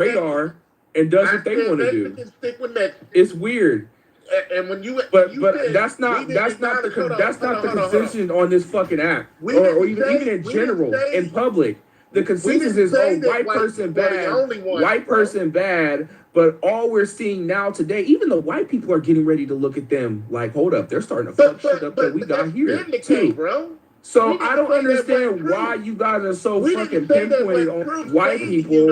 radar and does what they want to do. Mexicans stick with Mexicans. It's weird. And when you but said that's not the consensus on this fucking act, or even in general in public. The consensus is, oh, white person bad, white person bad. But all we're seeing now today, even the white people are getting ready to look at them like, hold up, they're starting to fuck shit up that we got here too, bro. So I don't understand why you guys are so fucking pinpointed on white people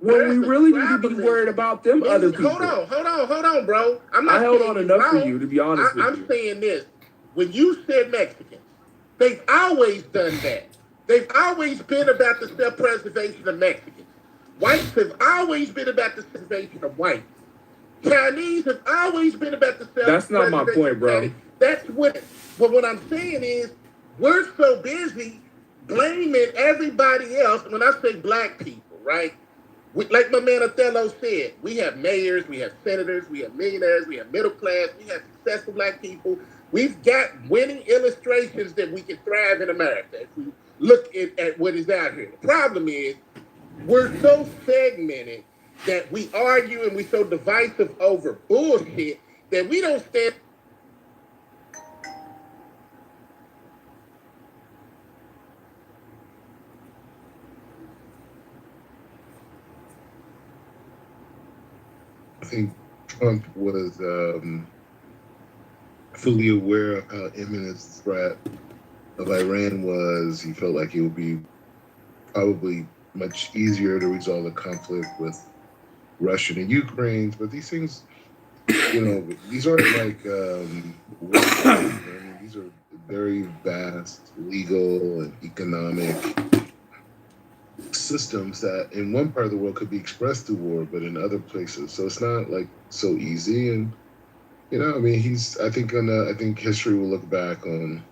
when we really need to be worried about them other people. Hold on, bro. I held on enough for you, to be honest with you. I'm saying this. When you said Mexicans, they've always done that. They've always been about the self-preservation of Mexicans. Whites have always been about the preservation of whites. Chinese have always been about the self-preservation. That's not my point, bro. That's what. But what I'm saying is, we're so busy blaming everybody else. When I say black people, right? Like my man Othello said, we have mayors, we have senators, we have millionaires, we have middle class, we have successful black people. We've got winning illustrations that we can thrive in America if we look at what is out here. The problem is, we're so segmented that we argue and we're so divisive over bullshit that we don't stand. I think Trump was fully aware of how imminent the threat of Iran was. He felt like it would be probably much easier to resolve the conflict with Russia and Ukraine. But these things, these aren't like these are very vast legal and economic systems that in one part of the world could be expressed through war, but in other places. So it's not like so easy. And I think history will look back on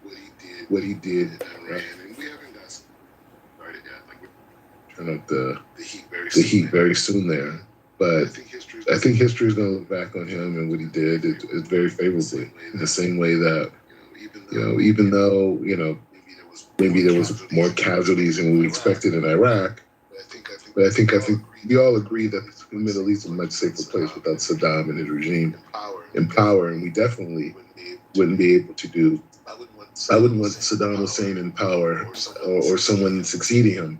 what he did in Iran, and we haven't got started yet. Like we're turning up the heat very soon there. But I think history is going to look back on him and what he did is very favorably, in the same way that even though maybe there was more casualties than we expected in Iraq, but I think we all agree that the Middle East is a much safer place without Saddam and his regime in power, and we definitely wouldn't be able to do. I wouldn't want Saddam Hussein in power or someone succeeding him,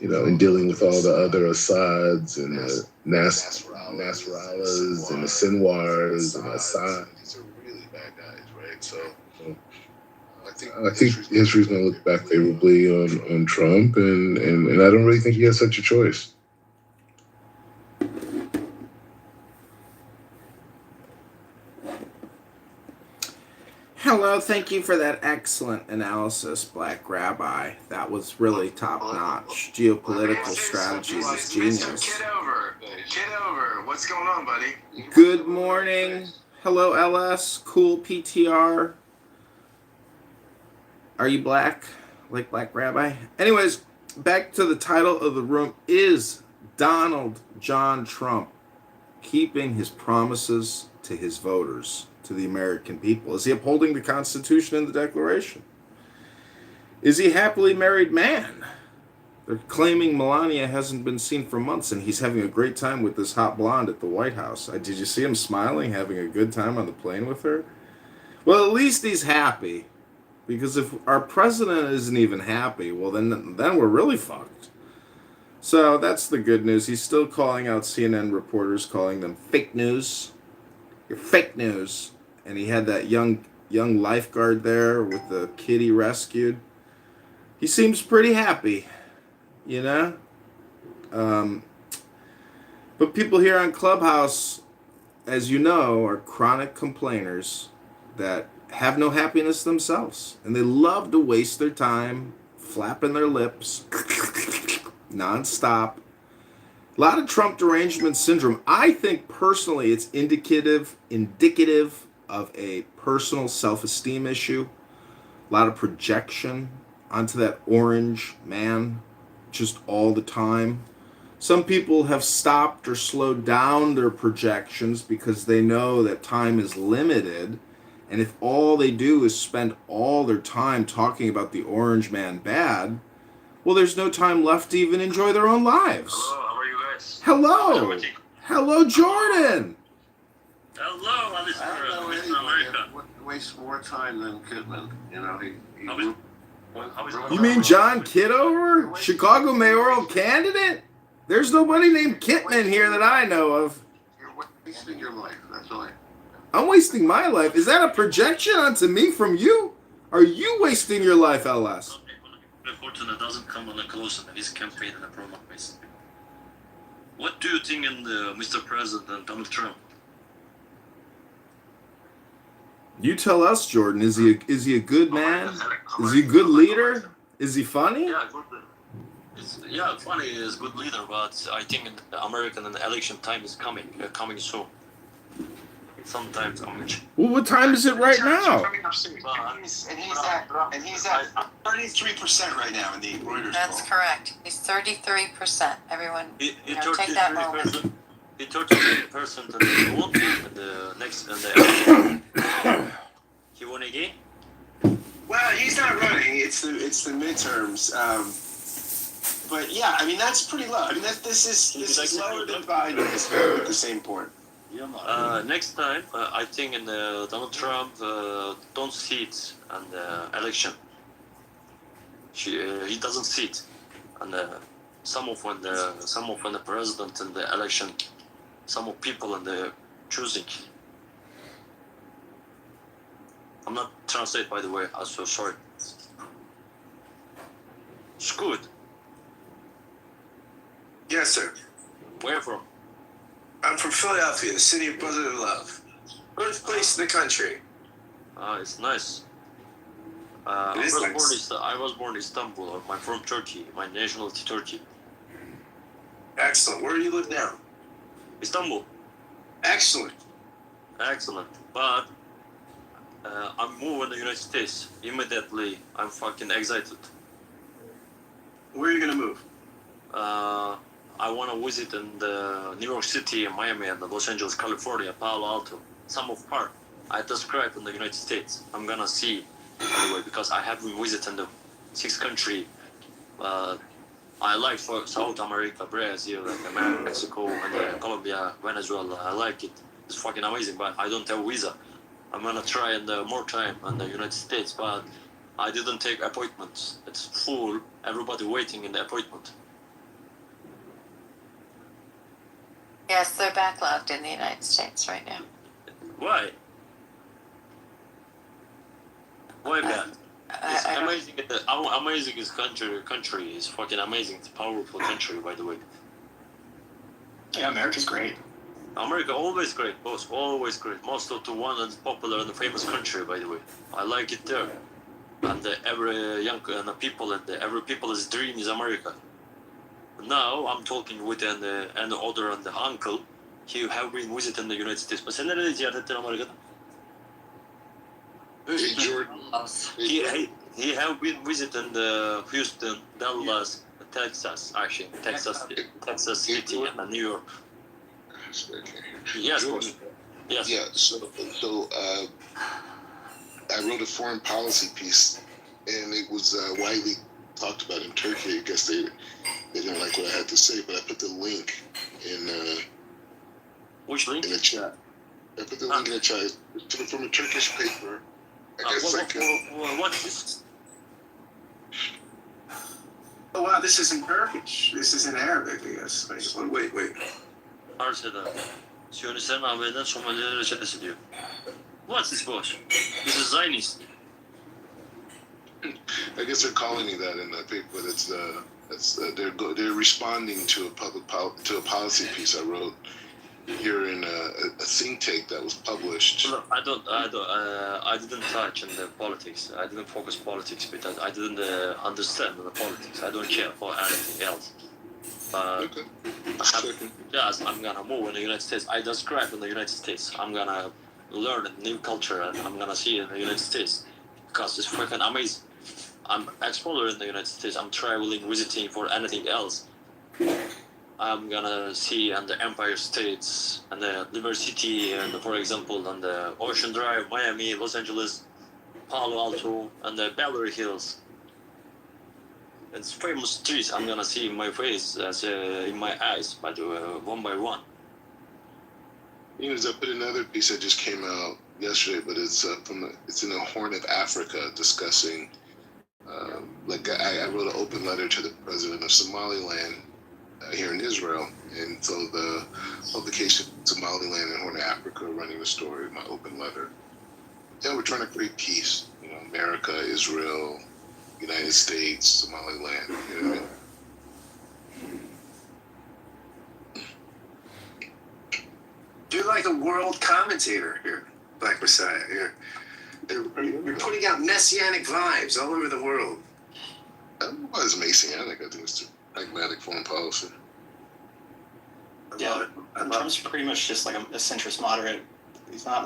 in dealing with all the other Assads and the Nasrallahs and the Sinwars and Assad. These are really bad guys, right? So I think history is going to look back favorably on Trump, and I don't really think he has such a choice. Hello, thank you for that excellent analysis, Black Rabbi. That was really top-notch. Geopolitical strategy was genius. Kitover, what's going on, buddy? Good morning. Hello, LS. Cool PTR. Are you black? Like Black Rabbi? Anyways, back to the title of the room. Is Donald John Trump keeping his promises to his voters, to the American people? Is he upholding the Constitution and the Declaration? Is he a happily married man? They're claiming Melania hasn't been seen for months, and he's having a great time with this hot blonde at the White House. Did you see him smiling, having a good time on the plane with her? Well, at least he's happy. Because if our president isn't even happy, well, then we're really fucked. So that's the good news. He's still calling out CNN reporters, calling them fake news. You're fake news. And he had that young lifeguard there with the kid he rescued. He seems pretty happy, But people here on Clubhouse, as you know, are chronic complainers that have no happiness themselves. And they love to waste their time flapping their lips nonstop. A lot of Trump derangement syndrome. I think personally it's indicative of a personal self-esteem issue. A lot of projection onto that orange man just all the time. Some people have stopped or slowed down their projections because they know that time is limited. And if all they do is spend all their time talking about the orange man bad, well, there's no time left to even enjoy their own lives. Hello, how are you Hello. Hello, Jordan. Hello, Alistair, Mr. America. Waste more time than Kidman. You know, You mean John Kitover? Chicago mayoral candidate? There's nobody named Kitman here that I know of. You're wasting your life. That's all. I'm wasting my life. Is that a projection onto me from you? Are you wasting your life, LS? Unfortunately, doesn't come on close in his campaign and the promise. What do you think in Mr. President Donald Trump? You tell us, Jordan. Is he a good man? Is he a good leader? Is he funny? Yeah, good. Funny is good leader, but I think the American election time is coming soon. Sometimes coming. Well, what time is it right now? He's at 33% right now in the Reuters That's poll. correct. He's 33%. Everyone, He take that moment. He 33% and he won't be in the next election. He won again? Well, he's not running. It's the midterms. But yeah, I mean that's pretty low. I mean this is lower than Biden at the same point. Next time, I think in Donald Trump don't sit on the election. He doesn't sit, and some of when the president in the election, some of people in the choosing. I'm not translate by the way. I'm so sorry. It's good. Yes, sir. Where from? I'm from Philadelphia, the city of brotherly love. Birthplace in the country. It's nice. I was born in Istanbul. I'm from Turkey. My nationality Turkey. Excellent. Where do you live now? Istanbul. Excellent. But I'm moving to the United States immediately. I'm fucking excited. Where are you gonna move? I want to visit in the New York City, Miami, and Los Angeles, California, Palo Alto, some of part. I described in the United States. I'm gonna see anyway because I haven't visited the 6 country. I like for South America, Brazil, and Mexico, and Colombia, Venezuela. I like it. It's fucking amazing, but I don't have visa. I'm gonna try in the more time in the United States, but I didn't take appointments. It's full. Everybody waiting in the appointment. Yes, they're backlogged in the United States right now. Why? Why bad? It's I don't- amazing. Amazing is country is fucking amazing. It's a powerful country, by the way. Yeah, America's great. America always great, boss. Always great. Most of the one and popular and the famous country, by the way. I like it there. And every young and the people and every people's dream is America. Now I'm talking with an older and the uncle. He have been visiting the United States. But sen nerede ziyaret ettin Amerika'da? Hey, Jordan. He have been visiting the Houston, Dallas, Texas, actually Texas City, and New York. Yes, boss. Yes. Yeah. So I wrote a foreign policy piece, and it was widely talked about in Turkey. I guess they didn't like what I had to say, but I put the link in. Which link? In the chat. I put the link in the chat. It's from a Turkish paper. I guess what is this? Oh wow, this is in Turkish. This is in Arabic, I guess. Wait. Arsada. Siyonistlerin ABD'den Somali'de reçetesi diyor. What's this boss? This is Zionist. I guess they're calling me that in the paper, but they're responding to a policy piece I wrote here in a think tank that was published. Look, I didn't touch in the politics. I didn't focus politics because I didn't understand the politics. I don't care for anything else. But yes, I'm gonna move in the United States. I describe in the United States. I'm gonna learn a new culture and I'm gonna see in the United States because it's freaking amazing. I'm explorer in the United States. I'm traveling, visiting for anything else. I'm gonna see on the Empire States and the Liberty City and for example on the Ocean Drive, Miami, Los Angeles, Palo Alto, and the Beverly Hills. it's famous trees. I'm gonna see my face as in my eyes, but one by one. You know, I put another piece that just came out yesterday, but it's it's in the Horn of Africa discussing. I wrote an open letter to the president of Somaliland here in Israel, and so the publication Somaliland and Horn of Africa running the story of my open letter. Yeah, we're trying to create peace. You know, America, Israel, United States, Somaliland. You know what I mean? You're like a world commentator here, Black Messiah. You're putting out messianic vibes all over the world. I don't know why it's Messianic. I think it's pragmatic foreign policy. Yeah, Trump's pretty much just like a centrist moderate. He's not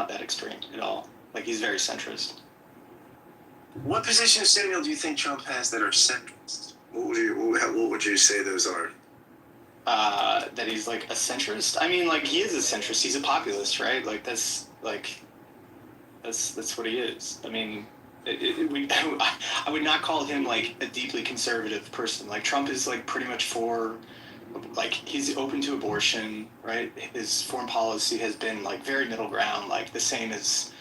that extreme at all. Like, he's very centrist. What position, Samuel, do you think Trump has that are centrist? What would you say those are? That he's like a centrist. I mean, like, he is a centrist. He's a populist, right? Like, that's what he is. I mean, I would not call him like a deeply conservative person. Like, Trump is like pretty much for, like, he's open to abortion, right? His foreign policy has been like very middle ground, like the same as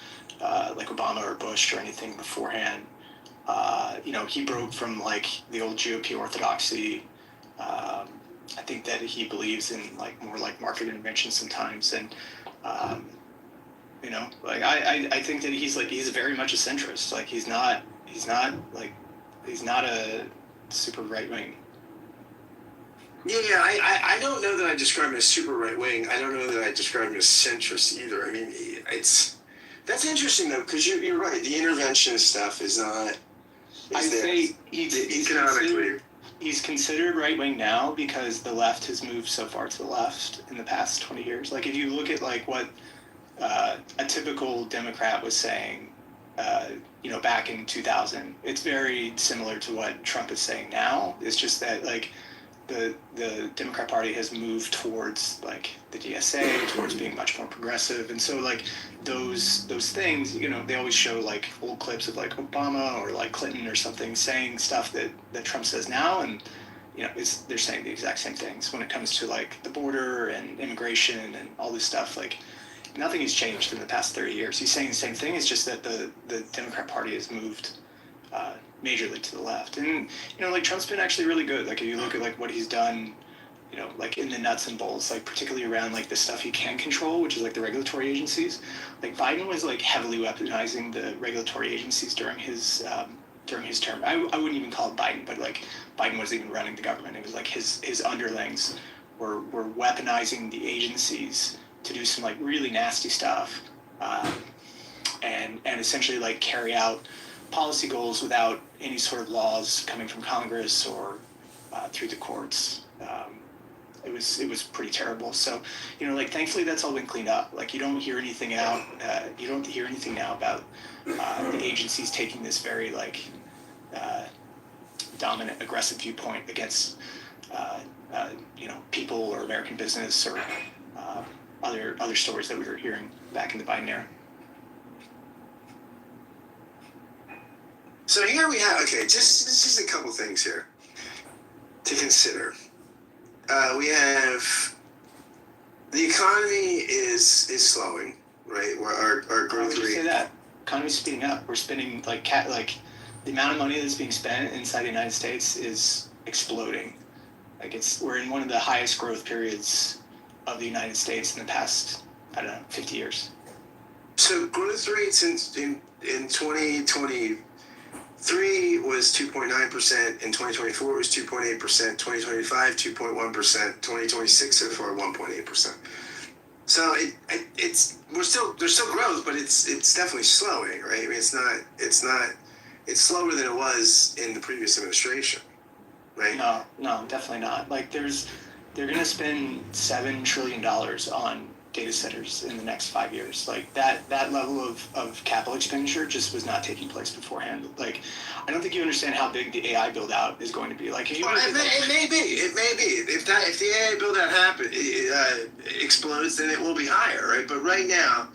like Obama or Bush or anything beforehand. You know, he broke from like the old GOP orthodoxy. I think that he believes in like more like market intervention sometimes, and you know, like I think that he's very much a centrist. Like, he's not a super right wing. Yeah, I don't know that I describe him as super right wing. I don't know that I describe him as centrist either. I mean, that's interesting though, because you're right. The interventionist stuff is not. I'd say he's considered right wing now because the left has moved so far to the left in the past 20 years. Like, if you look at like what a typical Democrat was saying, you know, back in 2000, it's very similar to what Trump is saying now. It's just that like the Democrat Party has moved towards like the DSA, towards being much more progressive, and so like those things, you know, they always show like old clips of like Obama or like Clinton or something saying stuff that Trump says now, and you know, they're saying the exact same things when it comes to like the border and immigration and all this stuff. Like, nothing has changed in the past 30 years. He's saying the same thing. It's just that the Democrat Party has moved majorly to the left. And, you know, like, Trump's been actually really good. Like, if you look at like what he's done, you know, like in the nuts and bolts, like particularly around like the stuff he can control, which is like the regulatory agencies. Like, Biden was like heavily weaponizing the regulatory agencies during his term. I wouldn't even call it Biden, but like Biden wasn't even running the government. It was like his underlings were weaponizing the agencies to do some like really nasty stuff, and essentially like carry out policy goals without any sort of laws coming from Congress or through the courts. It was pretty terrible. So, you know, like, thankfully that's all been cleaned up. Like, you don't hear anything out. You don't hear anything now about the agencies taking this very like dominant, aggressive viewpoint against you know, people or American business or other stories that we were hearing back in the Biden era. So here we have, okay, just a couple things here to consider. We have the economy is slowing, right? Where our growth rate. Say that economy's speeding up. We're spending like the amount of money that's being spent inside the United States is exploding. Like, we're in one of the highest growth periods of the United States in the past, I don't know, 50 years. So growth rates in 2023 was 2.9%, in 2024 was 2.8%, 2025 2.1%, 2026 so far 1.8%. So there's still growth, but it's definitely slowing, right? I mean, it's slower than it was in the previous administration, right? No, definitely not. Like, they're going to spend $7 trillion on data centers in the next 5 years. Like, that level of capital expenditure just was not taking place beforehand. Like, I don't think you understand how big the AI build out is going to be. Like, if you it may be. If the AI build out explodes, then it will be higher, right? But right now,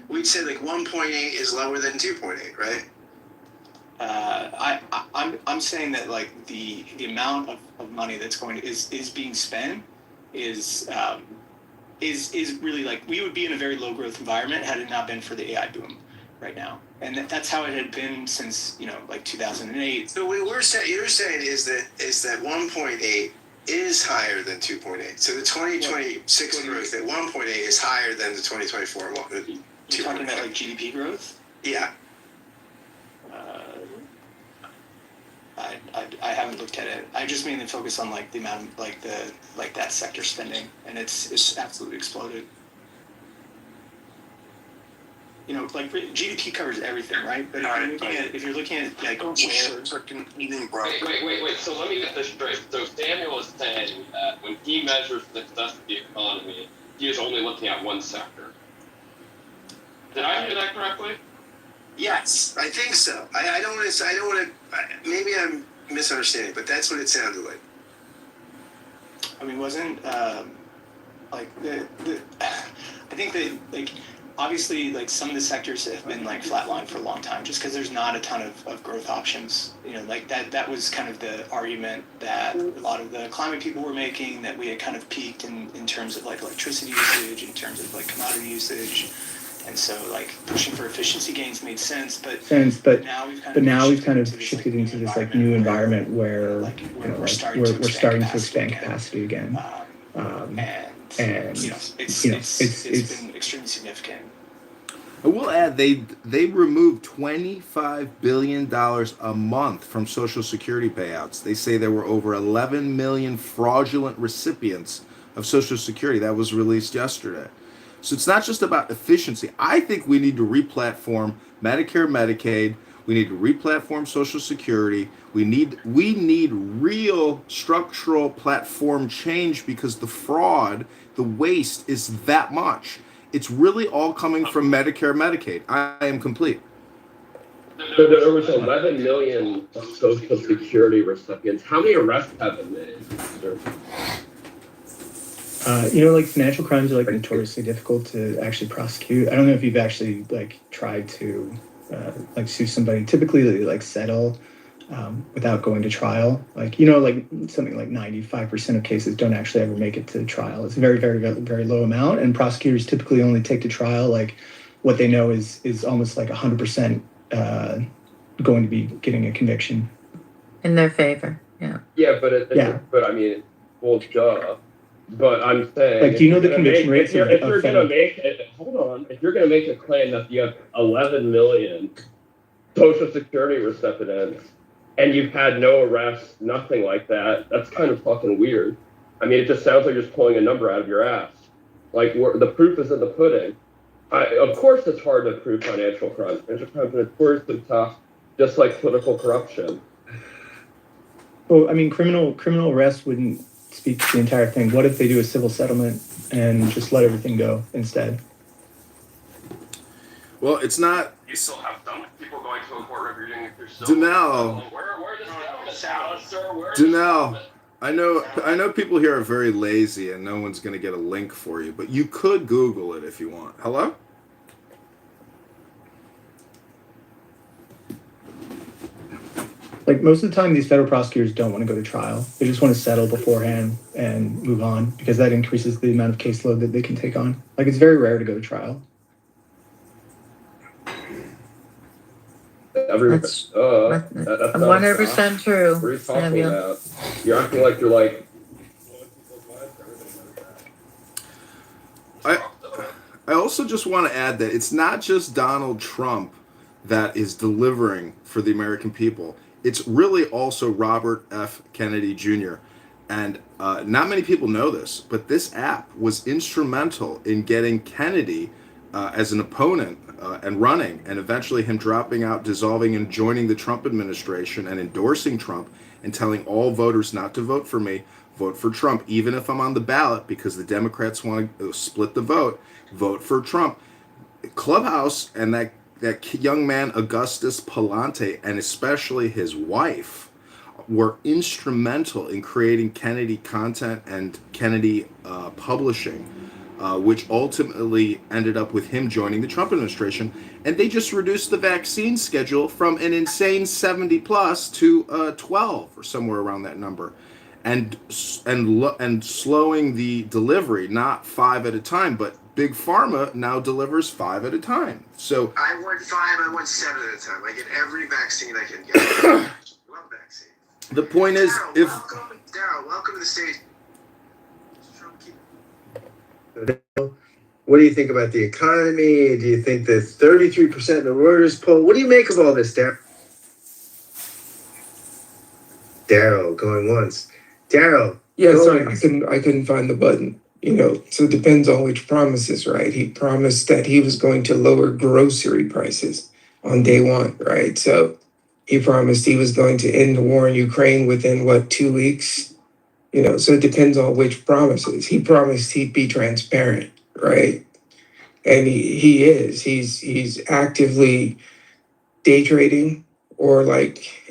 we'd say like 1.8 is lower than 2.8, right? I'm saying that like the amount of money that's going to, is being spent is really like, we would be in a very low growth environment had it not been for the AI boom right now, and that's how it had been since like 2008. So you're saying is that 1.8 is higher than 2.8. So the 2026 growth at 1.8 is higher than the 2024 one. You're talking about like GDP growth? Yeah. I haven't looked at it. I just mainly focus on like the amount of like that sector spending, and it's absolutely exploded. Like GDP covers everything, right? But if you're looking at like where Wait. So let me get this straight. So Samuel is saying that when he measures the success of the economy, he is only looking at one sector. Did I hear that correctly? Yes, I think so. I don't want to. Maybe I'm misunderstanding, but that's what it sounded like. I mean, wasn't like the I think that like obviously like some of the sectors have been like flatlined for a long time just because there's not a ton of growth options. Like that was kind of the argument that a lot of the climate people were making, that we had kind of peaked in terms of like electricity usage, in terms of like commodity usage. And so, like, pushing for efficiency gains made sense, but now we've kind of shifted into this like new environment where we're starting to expand capacity again, and it's been extremely significant. I will add they removed $25 billion a month from Social Security payouts. They say there were over 11 million fraudulent recipients of Social Security. That was released yesterday. So it's not just about efficiency. I think we need to replatform Medicare, Medicaid. We need to replatform Social Security. We need real structural platform change because the fraud, the waste is that much. It's really all coming from Medicare, Medicaid. I am complete. So there was 11 million Social Security recipients. How many arrests have been made? Like financial crimes are like notoriously difficult to actually prosecute. I don't know if you've actually like tried to like sue somebody. Typically they like settle without going to trial. Like like something like 95% of cases don't actually ever make it to trial. It's a very, very, very, very low amount, and prosecutors typically only take to trial like what they know is almost like 100% going to be getting a conviction in their favor. Yeah. Yeah, but I mean, well, duh. But I'm saying, like, do you know the conviction rates? If you're going to make a claim that you have 11 million Social Security recipients and you've had no arrests, nothing like that, that's kind of fucking weird. I mean, it just sounds like you're just pulling a number out of your ass. Like, the proof is in the pudding. Of course, it's hard to prove financial crimes. Financial crimes are notoriously tough, just like political corruption. Well, I mean, criminal arrest wouldn't speak to the entire thing. What if they do a civil settlement and just let everything go instead? Well, it's not. You still have some people going to a court reviewing if you're still. Danelle, I know people here are very lazy and no one's going to get a link for you, but you could Google it if you want. Hello? Like, most of the time, these federal prosecutors don't want to go to trial. They just want to settle beforehand and move on because that increases the amount of caseload that they can take on. Like, it's very rare to go to trial. That's 100% true. What are you talking about? You're acting like you're like. I also just want to add that it's not just Donald Trump that is delivering for the American people. It's really also Robert F. Kennedy Jr. And not many people know this, but this app was instrumental in getting Kennedy as an opponent and running, and eventually him dropping out, dissolving, and joining the Trump administration and endorsing Trump and telling all voters not to vote for me, vote for Trump, even if I'm on the ballot, because the Democrats want to split the vote for Trump. Clubhouse and that young man, Augustus Palante, and especially his wife, were instrumental in creating Kennedy content and Kennedy publishing. which ultimately ended up with him joining the Trump administration. And they just reduced the vaccine schedule from an insane 70 plus to 12 or somewhere around that number. And slowing the delivery, not 5 at a time, but Big Pharma now delivers 5 at a time. So I want 5, I want 7 at a time. I get every vaccine I can get. Love vaccine. The point is, Daryl, welcome to the stage. What do you think about the economy? Do you think that 33% of the Reuters poll? What do you make of all this, Daryl? Daryl going once. Daryl. Yeah, sorry, I couldn't find the button. So it depends on which promises, right? He promised that he was going to lower grocery prices on day one, right? So he promised he was going to end the war in Ukraine within 2 weeks? So it depends on which promises. He promised he'd be transparent, right? And he is. He's actively day trading or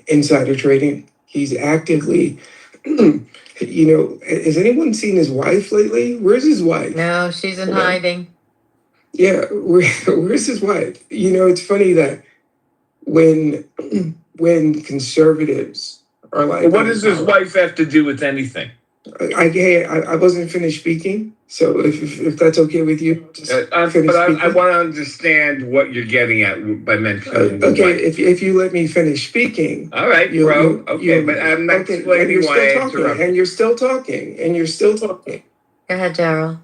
insider trading. He's actively, has anyone seen his wife lately? Where's his wife? No, she's in hiding. Yeah, where's his wife? It's funny that when conservatives are like, what does his wife have to do with anything? I wasn't finished speaking, so if that's okay with you, I want to understand what you're getting at by mentioning. Okay, if you let me finish speaking. All right, bro. But I'm not explaining why I interrupted. And you're still talking. Go ahead, Daryl.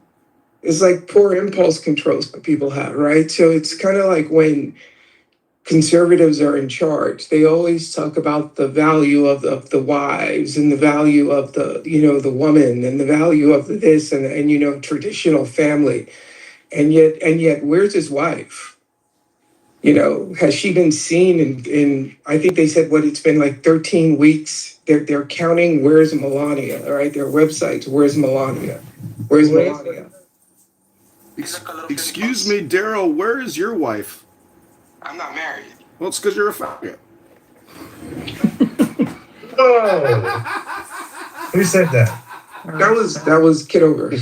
It's like poor impulse control people have, right? So it's kind of like when conservatives are in charge, they always talk about the value of the wives and the value of the woman and the value of this and traditional family. And yet where's his wife? Has she been seen in I think they said it's been 13 weeks. They're counting where's Melania, all right? Their websites, where's Melania? Where's Melania? Excuse me, Daryl, where is your wife? I'm not married. Well, it's because you're a faggot. Oh. Who said that? That was Kitover. But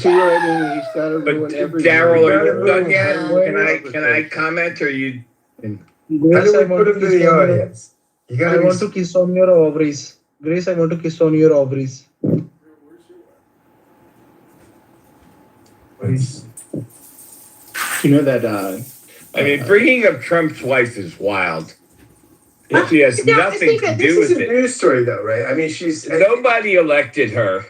Daryl, are you done yet? Can I comment or you? Grace, I want to kiss the audience. I want to kiss on your ovaries. Grace, I want to kiss on your ovaries. That. Bringing up Trump's wife is wild. She has nothing to do with it. This is a news story, though, right? She's nobody elected her.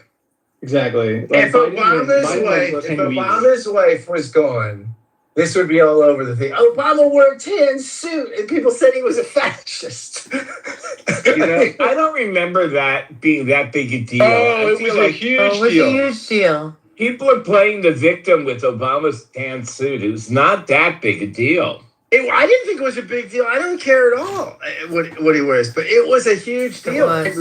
Exactly. If Obama's wife was gone, this would be all over the thing. Obama wore a tan suit, and people said he was a fascist. I don't remember that being that big a deal. It was a huge deal. People are playing the victim with Obama's tan suit. It was not that big a deal. I didn't think it was a big deal. I don't care at all what he wears, but it was a huge deal. It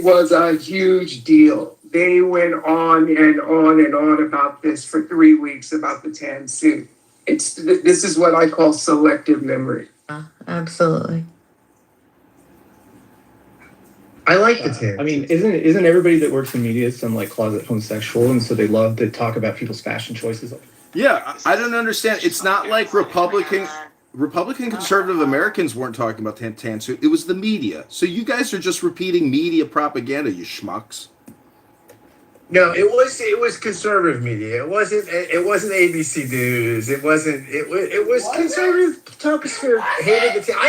was a huge deal. They went on and on and on about this for 3 weeks about the tan suit. This is what I call selective memory. Absolutely. I like the tan. Isn't everybody that works in media some closet homosexual, and so they love to talk about people's fashion choices? Yeah, I don't understand. It's not like Republican conservative Americans weren't talking about tan suit. It was the media. So you guys are just repeating media propaganda, you schmucks. No, it was conservative media. It wasn't ABC News. It was conservative. Toposphere hated the tan.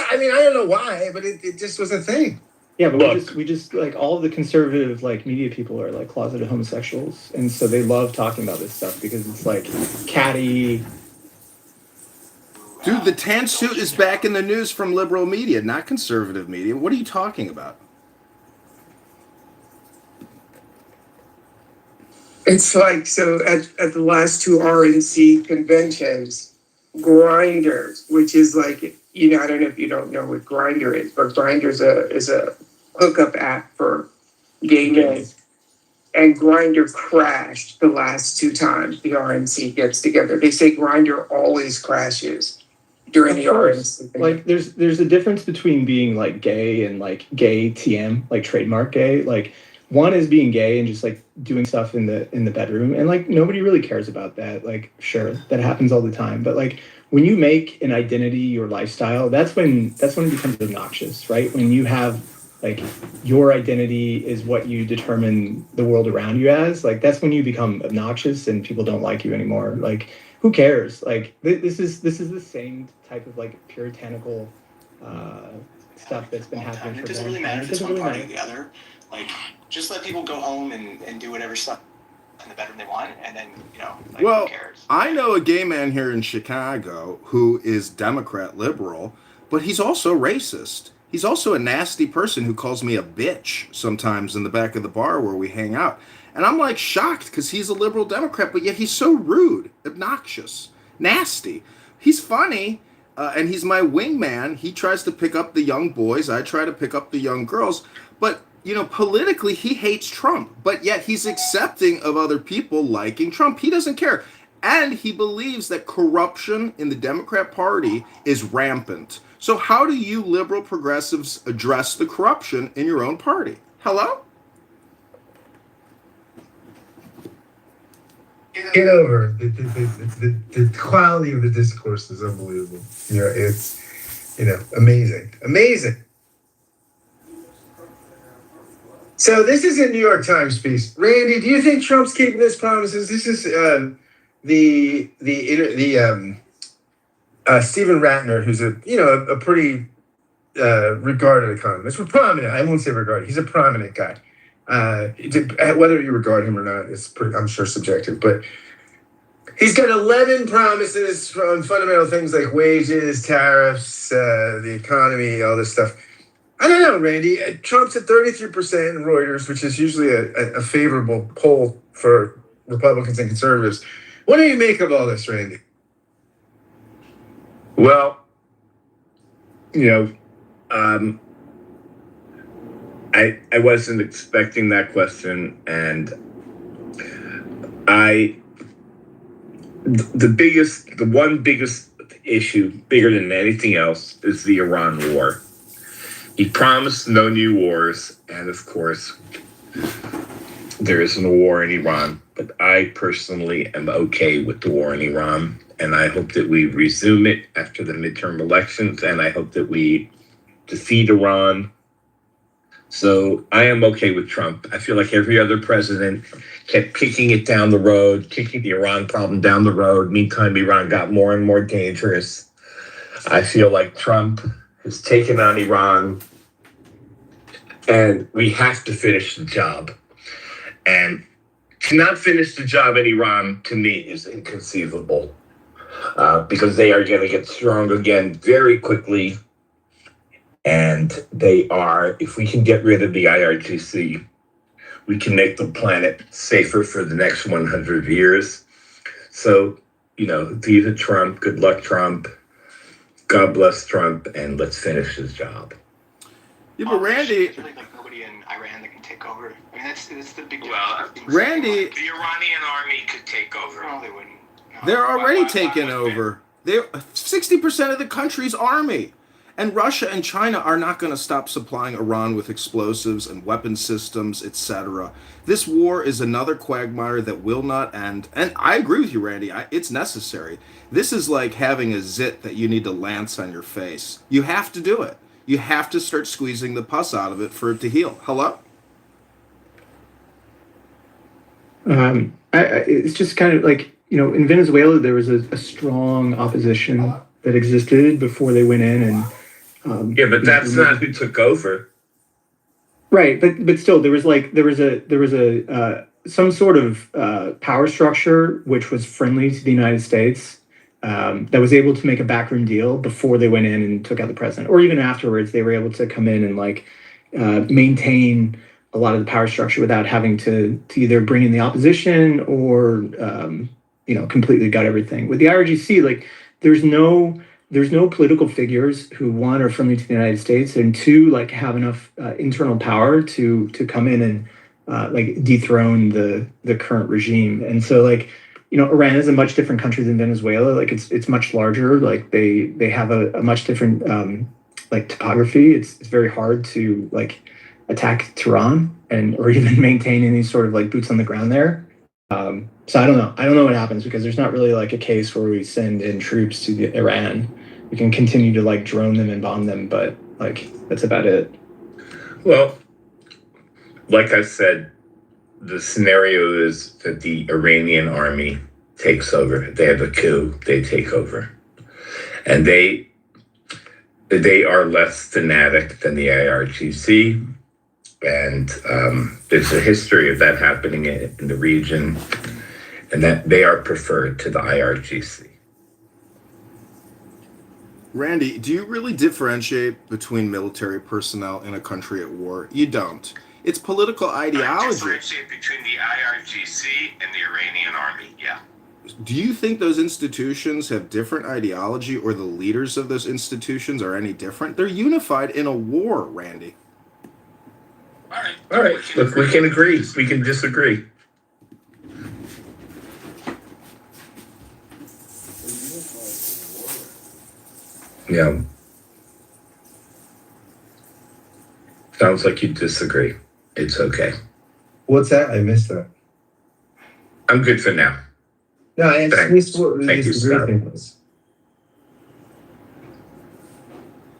I don't know why, but it just was a thing. Yeah, but we just all of the conservative media people are closeted homosexuals, and so they love talking about this stuff because it's catty. Dude, the tan suit is back in the news from liberal media, not conservative media. What are you talking about? It's so at the last 2 RNC conventions, Grindr, which is I don't know if you don't know what Grindr is, but Grindr is a hookup app for gay men. And Grindr crashed the last 2 times the RNC gets together. They say Grindr always crashes during the RNC. There's a difference between being gay and gay TM, trademark gay. one is being gay and just like doing stuff in the bedroom, and like nobody really cares about that. Like, sure, that happens all the time, but like when you make an identity your lifestyle, that's when it becomes obnoxious, right? When you have like your identity is what you determine the world around you as, like that's when you become obnoxious and people don't like you anymore. Like, who cares? Like this is the same type of like puritanical stuff that's been happening. It doesn't really matter if it's one party or the other. Like, just let people go home and do whatever stuff in the bedroom they want, and then, you know, like, well, who cares? I know a gay man here in Chicago who is Democrat liberal, but he's also racist. He's also a nasty person who calls me a bitch sometimes in the back of the bar where we hang out. And I'm like shocked because he's a liberal Democrat, but yet he's so rude, obnoxious, nasty. He's funny, and he's my wingman. He tries to pick up the young boys. I try to pick up the young girls. But, you know, politically, he hates Trump, but yet he's accepting of other people liking Trump. He doesn't care. And he believes that corruption in the Democrat Party is rampant. So how do you liberal progressives address the corruption in your own party? Hello? Get over the quality of the discourse is unbelievable. You know, it's, you know, amazing. So this is a New York Times piece. Randy, do you think Trump's keeping his promises? This is Stephen Ratner, who's a pretty regarded economist. Well, prominent. I won't say regarded. He's a prominent guy. Whether you regard him or not is pretty, I'm sure, subjective. But he's got 11 promises on fundamental things like wages, tariffs, the economy, all this stuff. I don't know, Randy. Trump's at 33% in Reuters, which is usually a favorable poll for Republicans and conservatives. What do you make of all this, Randy? Well, you know, I wasn't expecting that question, and the one biggest issue, bigger than anything else, is the Iran war. He promised no new wars, and of course, there isn't a war in Iran. But I personally am okay with the war in Iran, and I hope that we resume it after the midterm elections, and I hope that we defeat Iran. So I am okay with Trump. I feel like every other president kept kicking it down the road, kicking the Iran problem down the road. Meantime, Iran got more and more dangerous. I feel like Trump has taken on Iran, and we have to finish the job. And to not finish the job in Iran, to me, is inconceivable, because they are going to get strong again very quickly. And they are, if we can get rid of the IRGC, we can make the planet safer for the next 100 years. So, you know, viva Trump, good luck, Trump. God bless Trump, and let's finish his job. Yeah, but Randy, I feel like nobody in Iran that can take over. I mean, that's the big deal. Well, Randy, the Iranian army could take over. No, they wouldn't. No. they're already taken over. They're 60% of the country's army. And Russia and China are not going to stop supplying Iran with explosives and weapon systems, etc. This war is another quagmire that will not end. And I agree with you, Randy. It's necessary. This is like having a zit that you need to lance on your face. You have to do it. You have to start squeezing the pus out of it for it to heal. Hello? It's just kind of like, you know, in Venezuela, there was a strong opposition that existed before they went in, and yeah, but that's not who took over. Right, but still, there was some sort of power structure which was friendly to the United States, that was able to make a backroom deal before they went in and took out the president, or even afterwards. They were able to come in and maintain a lot of the power structure without having to either bring in the opposition or completely gut everything. With the IRGC, there's no political figures who, one, are friendly to the United States, and two, have enough internal power to come in and dethrone the current regime. And so Iran is a much different country than Venezuela. It's much larger. They have a much different topography. It's very hard to attack Tehran or even maintain any sort of like boots on the ground there. So I don't know. I don't know what happens because there's not really like a case where we send in troops to Iran. We can continue to like drone them and bomb them, but like that's about it. Well, like I said, the scenario is that the Iranian army takes over. They have a coup. They take over, and they are less fanatic than the IRGC. And there's a history of that happening in the region, and that they are preferred to the IRGC. Randy, do you really differentiate between military personnel in a country at war? You don't. It's political ideology. I differentiate between the IRGC and the Iranian army, yeah. Do you think those institutions have different ideology, or the leaders of those institutions are any different? They're unified in a war, Randy. All right. Look, we can agree. We can disagree. Yeah. Sounds like you disagree. It's okay. What's that? I missed that. I'm good for now. No, I just missed what the Thank you, Scott. thing was.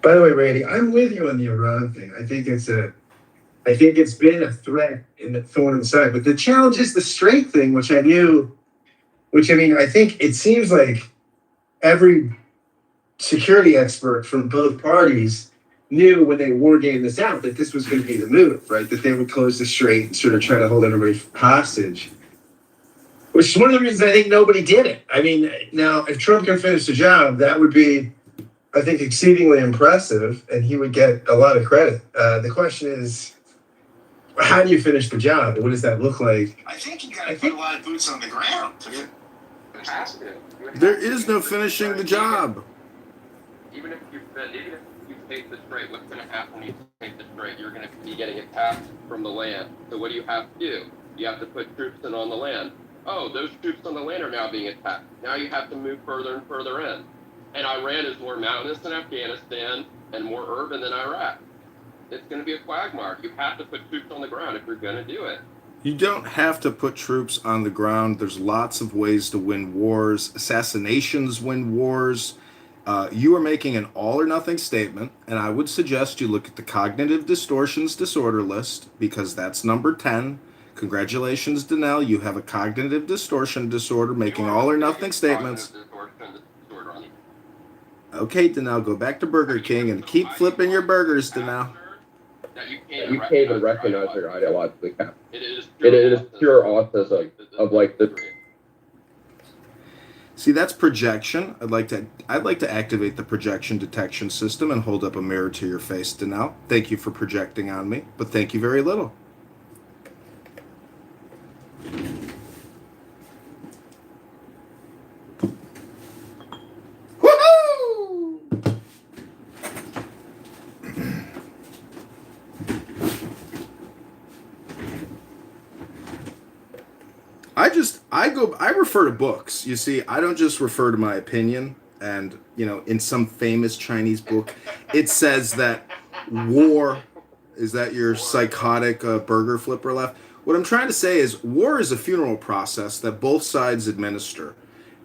By the way, Randy, I'm with you on the Iran thing. I think it's been a threat in the thorn in the side. But the challenge is the straight thing, which I think it seems like every security expert from both parties knew when they war gamed this out that this was going to be the move, right? That they would close the strait and sort of try to hold everybody hostage. Which is one of the reasons I think nobody did it. I mean, now, if Trump can finish the job, that would be, I think, exceedingly impressive, and he would get a lot of credit. The question is, how do you finish the job? What does that look like? I think you got to put a lot of boots on the ground. There is no finishing the job. Even if you take the strait, what's going to happen when you take the strait? You're going to be getting attacked from the land. So what do you have to do? You have to put troops in on the land. Oh, those troops on the land are now being attacked. Now you have to move further and further in. And Iran is more mountainous than Afghanistan and more urban than Iraq. It's going to be a quagmire. You have to put troops on the ground if you're going to do it. You don't have to put troops on the ground. There's lots of ways to win wars. Assassinations win wars. You are making an all or nothing statement, and I would suggest you look at the cognitive distortions disorder list, because that's number 10. Congratulations, Danelle. You have a cognitive distortion disorder, making all or nothing statements. Okay, Danelle, go back to Burger King and keep flipping your burgers, Danelle. You can't even recognize your ideological cap. It is pure autism of like the. See, that's projection. I'd like to activate the projection detection system and hold up a mirror to your face, Danelle. Thank you for projecting on me, but thank you very little. I refer to books. You see, I don't just refer to my opinion. And, in some famous Chinese book, it says that war, is that your psychotic burger flipper left? What I'm trying to say is war is a funeral process that both sides administer.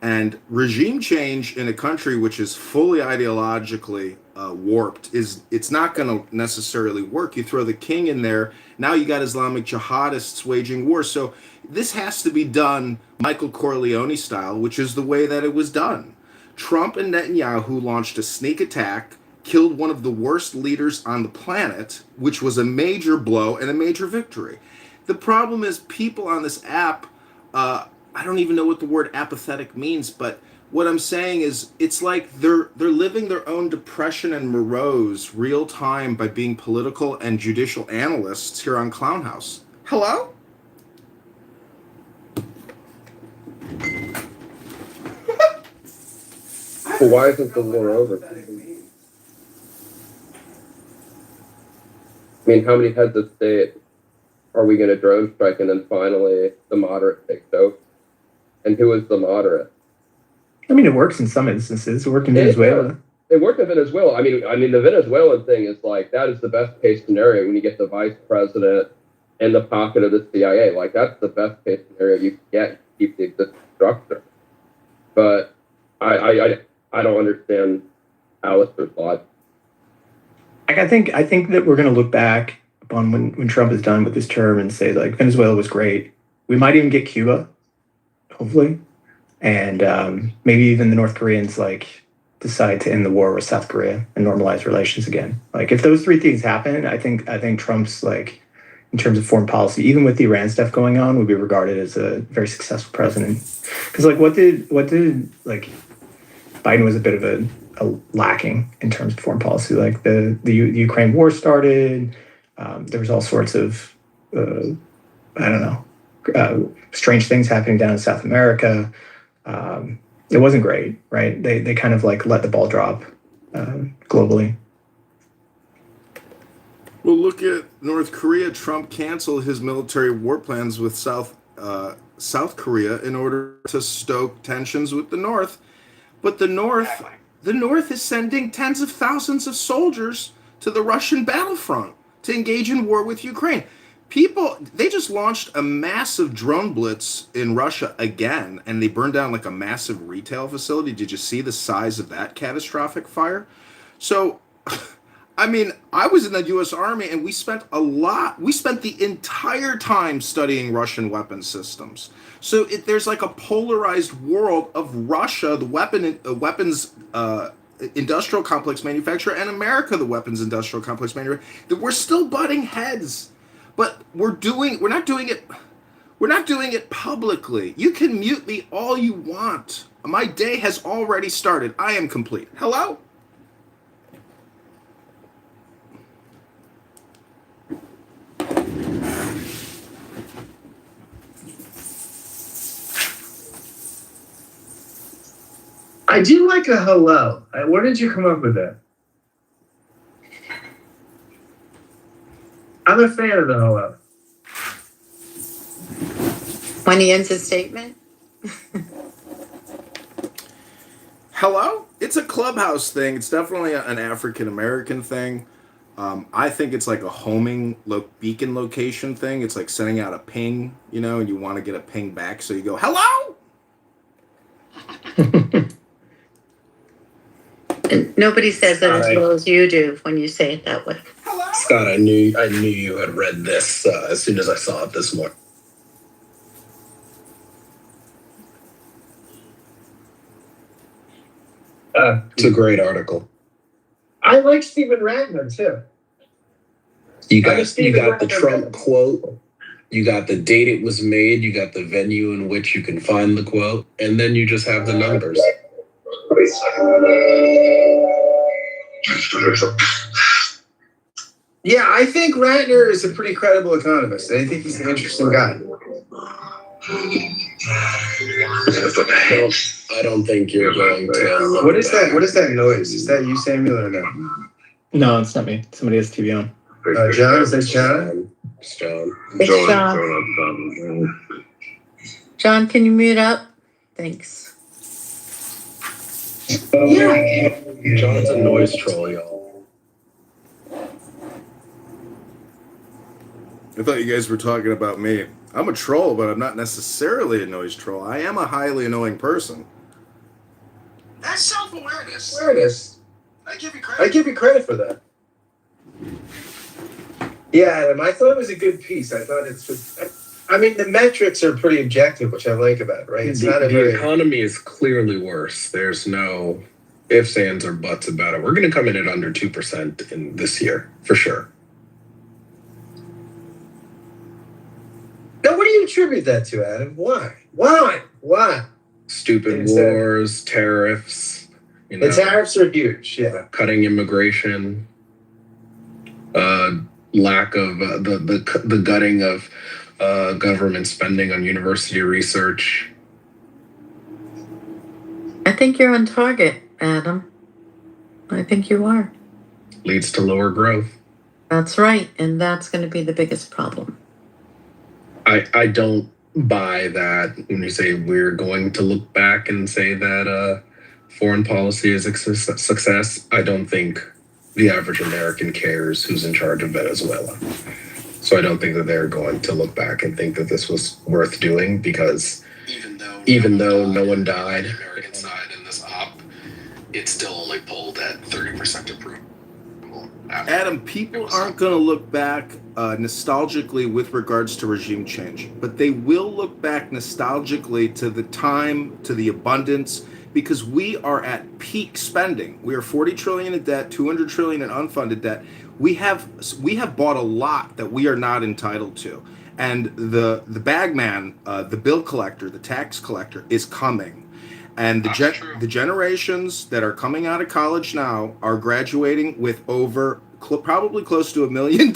And regime change in a country which is fully ideologically warped, it's not going to necessarily work. You throw the king in there, now you got Islamic jihadists waging war. So this has to be done Michael Corleone style, which is the way that it was done. Trump and Netanyahu launched a sneak attack, killed one of the worst leaders on the planet, which was a major blow and a major victory. The problem is people on this app, I don't even know what the word apathetic means, but what I'm saying is it's like they're living their own depression and morose real time by being political and judicial analysts here on Clown House. Hello? Well, why isn't the war over? I mean, how many heads of state are we going to drone strike and then finally the moderate takes over? And who is the moderate? I mean, it works in some instances. It worked in Venezuela. It worked in Venezuela. I mean, the Venezuelan thing is like, that is the best case scenario when you get the vice president in the pocket of the CIA. Like, that's the best case scenario you can get to keep the existing structure. But I don't understand Alistair's logic. I think that we're going to look back upon when Trump is done with his term and say, like, Venezuela was great. We might even get Cuba, hopefully. And maybe even the North Koreans, like, decide to end the war with South Korea and normalize relations again. Like, if those three things happen, I think Trump's, like, in terms of foreign policy, even with the Iran stuff going on, would be regarded as a very successful president. Because, like, what did like, Biden was a bit of a lacking in terms of foreign policy. Like, the Ukraine war started. There was all sorts of strange things happening down in South America. It wasn't great, right? They kind of, like, let the ball drop globally. Well, look at North Korea. Trump canceled his military war plans with South Korea in order to stoke tensions with the North. But the North is sending tens of thousands of soldiers to the Russian battlefront to engage in war with Ukraine. They just launched a massive drone blitz in Russia again, and they burned down, like, a massive retail facility. Did you see the size of that catastrophic fire? So, I mean, I was in the U.S. Army, and we spent the entire time studying Russian weapon systems. So there's, like, a polarized world of Russia, the weapons industrial complex manufacturer, and America, the weapons industrial complex manufacturer. We're still butting heads. But we're not doing it publicly. You can mute me all you want. My day has already started. I am complete. Hello? I do like a hello. Where did you come up with that? I'm a fan of the hello. When he ends his statement? Hello? It's a clubhouse thing. It's definitely an African-American thing. I think it's like a homing beacon location thing. It's like sending out a ping, and you want to get a ping back, so you go, hello? And nobody says that as well as you do when you say it that way. Scott, I knew you had read this as soon as I saw it this morning. It's a great article. I like Stephen Ratner too. You got the Trump quote. You got the date it was made. You got the venue in which you can find the quote, and then you just have the numbers. Yeah, I think Ratner is a pretty credible economist. I think he's an interesting guy. I don't think you're going to. What is that? What is that noise? Is that you, Samuel, or no? No, it's not me. Somebody has TV on. John, is that John? It's John. It's John. John, can you mute up? Thanks. Yeah. John's a noise troll, y'all. I thought you guys were talking about me. I'm a troll, but I'm not necessarily a noise troll. I am a highly annoying person. That's self-awareness. I give you credit for that. Yeah, Adam, I thought it was a good piece. I thought it's just, I mean, the metrics are pretty objective, which I like about it, right? It's not a very... The economy is clearly worse. There's no ifs, ands, or buts about it. We're going to come in at under 2% in this year, for sure. Now, what do you attribute that to, Adam? Why? Stupid wars, tariffs. The tariffs are huge, yeah. Cutting immigration, lack of the gutting of government spending on university research. I think you're on target, Adam. I think you are. Leads to lower growth. That's right, and that's going to be the biggest problem. I don't buy that when you say we're going to look back and say that foreign policy is a success, I don't think the average American cares who's in charge of Venezuela. So I don't think that they're going to look back and think that this was worth doing, because even though no one died on the American side in this op, it still only polled at 30% approval. Adam, people aren't going to look back nostalgically with regards to regime change, but they will look back nostalgically to the time, to the abundance, because we are at peak spending. We are 40 trillion in debt, 200 trillion in unfunded debt. We have bought a lot that we are not entitled to. And the bagman, the bill collector, the tax collector is coming. And the generations that are coming out of college now are graduating with over probably close to $1 million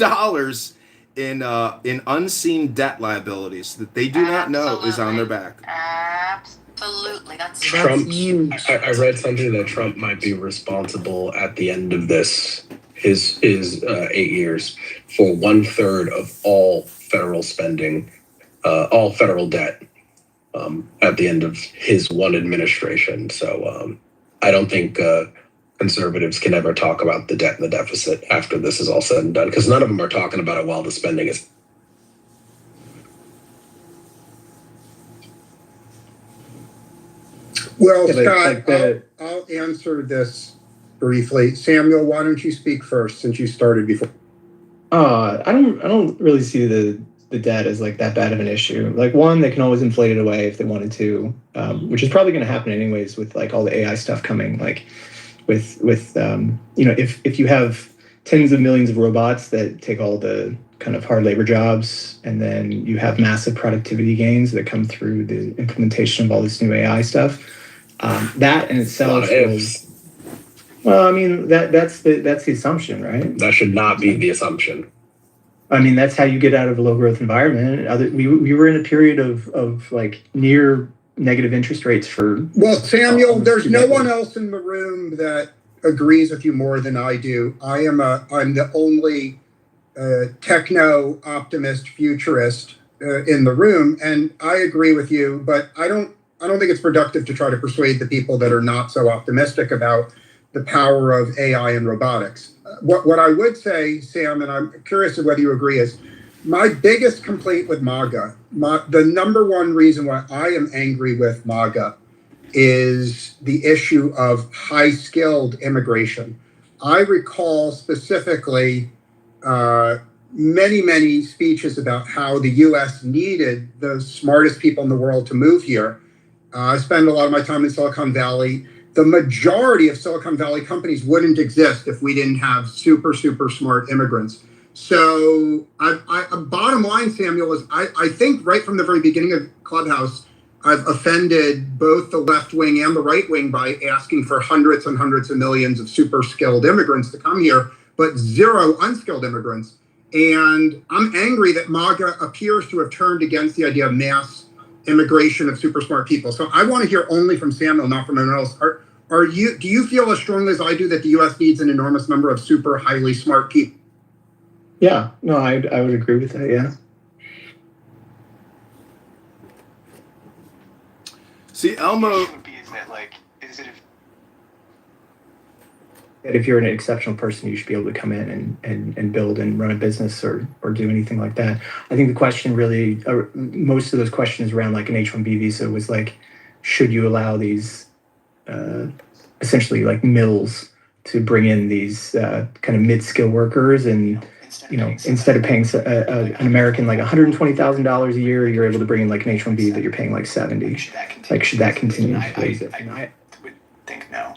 in unseen debt liabilities that they do not know is on their back. Absolutely. That's Trump. huge. I read something that Trump might be responsible at the end of his 8 years for 1/3 of all federal spending, all federal debt. At the end of his one administration. So I don't think conservatives can ever talk about the debt and the deficit after this is all said and done, because none of them are talking about it while the spending is. Well, Yeah, Scott, I'll answer this briefly. Samuel, why don't you speak first, since you started before? I don't really see the debt as like that bad of an issue. Like, one, they can always inflate it away if they wanted to, which is probably going to happen anyways with like all the AI stuff coming. Like with if you have tens of millions of robots that take all the kind of hard labor jobs, and then you have massive productivity gains that come through the implementation of all this new AI stuff, that in itself is. Well, I mean that's the assumption, right? That should not be the assumption. I mean, that's how you get out of a low growth environment. We were in a period of like near negative interest rates for. Well, Samuel, there's no one else in the room that agrees with you more than I do. I'm the only techno optimist futurist in the room, and I agree with you. But I don't think it's productive to try to persuade the people that are not so optimistic about the power of AI and robotics. What I would say, Sam, and I'm curious of whether you agree, is my biggest complaint with MAGA, the number one reason why I am angry with MAGA is the issue of high-skilled immigration. I recall specifically many speeches about how the U.S. needed the smartest people in the world to move here. I spend a lot of my time in Silicon Valley. The majority of Silicon Valley companies wouldn't exist if we didn't have super smart immigrants. So bottom line, Samuel, is I think right from the very beginning of Clubhouse, I've offended both the left wing and the right wing by asking for hundreds and hundreds of millions of super skilled immigrants to come here, but zero unskilled immigrants. And I'm angry that MAGA appears to have turned against the idea of mass immigration of super smart people. So I want to hear only from Samuel, not from anyone else. Do you feel as strongly as I do that the U.S. needs an enormous number of super highly smart people? Yeah, no, I would agree with that. Yeah. See, Elmo. If you're an exceptional person, you should be able to come in and build and run a business or do anything like that. I think the question really, most of those questions around like an H-1B visa was like, should you allow these essentially like mills to bring in these kind of mid-skill workers, and instead of paying an American like $120,000 a year, you're able to bring in like an H-1B that you're paying like $70. Like, should that continue? I would think no.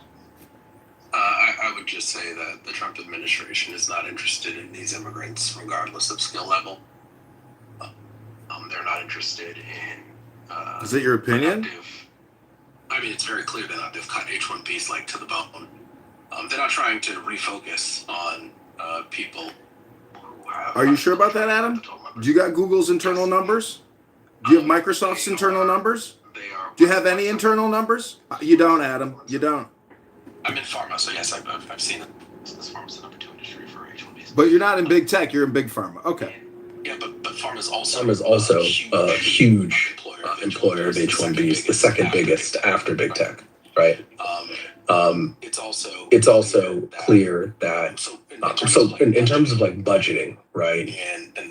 I would just say that the Trump administration is not interested in these immigrants, regardless of skill level. They're not interested in. Is that your opinion? I mean, it's very clear they've cut H-1Bs like to the bone. They're not trying to refocus on people who have. Are you sure about that, Adam? Do you got Google's internal numbers? Do you have Microsoft's internal numbers? Do you have any internal numbers? You don't, Adam. You don't. I'm in pharma, so yes, I've seen it. This pharma's the number 2 industry for H-1Bs. But you're not in big tech. You're in big pharma. Okay. Yeah, but pharma is also a huge employer of H-1Bs, the second biggest after big tech. right? It's also clear that in terms of like budgeting, right,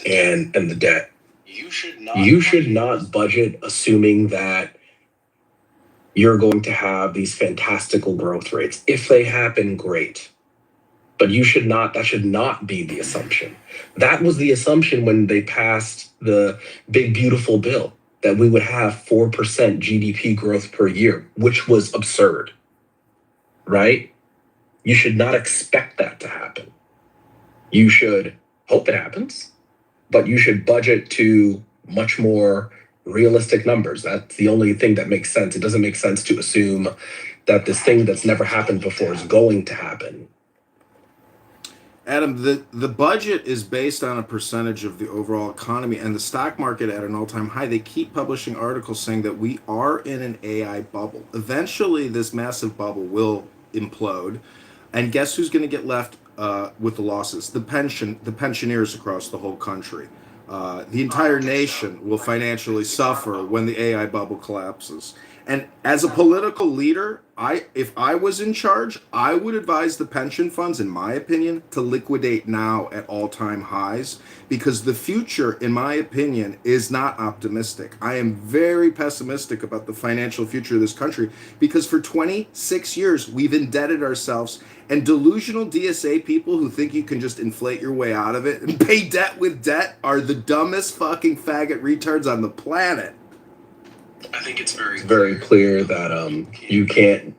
and the debt, you should not budget assuming that you're going to have these fantastical growth rates. If they happen, great. But that should not be the assumption. That was the assumption when they passed the big, beautiful bill, that we would have 4% GDP growth per year, which was absurd, right? You should not expect that to happen. You should hope it happens, but you should budget to much more realistic numbers. That's the only thing that makes sense. It doesn't make sense to assume that this thing that's never happened before is going to happen. Adam, the budget is based on a percentage of the overall economy, and the stock market at an all-time high. They keep publishing articles saying that we are in an AI bubble. Eventually, this massive bubble will implode, and guess who's going to get left with the losses? The pensioners across the whole country. The entire nation will financially suffer when the AI bubble collapses. And as a political leader, if I was in charge, I would advise the pension funds, in my opinion, to liquidate now at all-time highs, because the future, in my opinion, is not optimistic. I am very pessimistic about the financial future of this country, because for 26 years, we've indebted ourselves, and delusional DSA people who think you can just inflate your way out of it and pay debt with debt are the dumbest fucking faggot retards on the planet. I think it's very clear that you can't